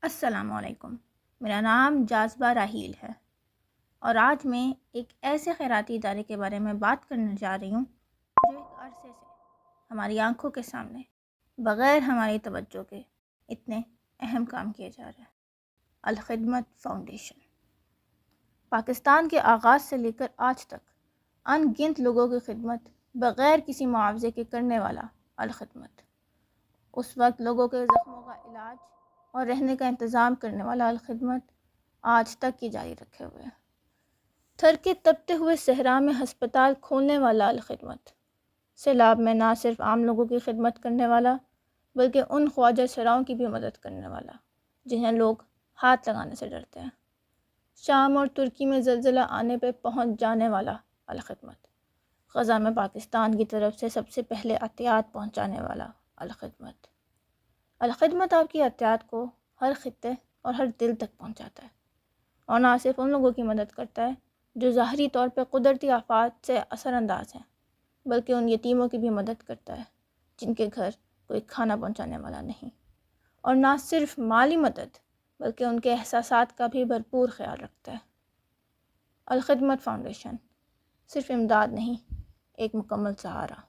السلام علیکم۔ میرا نام جاذبہ راحیل ہے اور آج میں ایک ایسے خیراتی ادارے کے بارے میں بات کرنے جا رہی ہوں جو ایک عرصے سے ہماری آنکھوں کے سامنے بغیر ہماری توجہ کے اتنے اہم کام کیے جا رہے ہیں۔ الخدمت فاؤنڈیشن پاکستان کے آغاز سے لے کر آج تک ان گنت لوگوں کی خدمت بغیر کسی معاوضے کے کرنے والا الخدمت، اس وقت لوگوں کے زخموں کا علاج اور رہنے کا انتظام کرنے والا الخدمت آج تک کی جاری رکھے ہوئے ہے۔ تھر کے تپتے ہوئے صحرا میں ہسپتال کھولنے والا الخدمت، سیلاب میں نہ صرف عام لوگوں کی خدمت کرنے والا بلکہ ان خواجہ سراؤں کی بھی مدد کرنے والا جنہیں لوگ ہاتھ لگانے سے ڈرتے ہیں۔ شام اور ترکی میں زلزلہ آنے پہ پہنچ جانے والا الخدمت، غزہ میں پاکستان کی طرف سے سب سے پہلے عطیات پہنچانے والا الخدمت۔ الخدمت آپ کی عطیات کو ہر خطے اور ہر دل تک پہنچاتا ہے اور نہ صرف ان لوگوں کی مدد کرتا ہے جو ظاہری طور پہ قدرتی آفات سے اثر انداز ہیں، بلکہ ان یتیموں کی بھی مدد کرتا ہے جن کے گھر کوئی کھانا پہنچانے والا نہیں، اور نہ صرف مالی مدد بلکہ ان کے احساسات کا بھی بھرپور خیال رکھتا ہے۔ الخدمت فاؤنڈیشن صرف امداد نہیں، ایک مکمل سہارا۔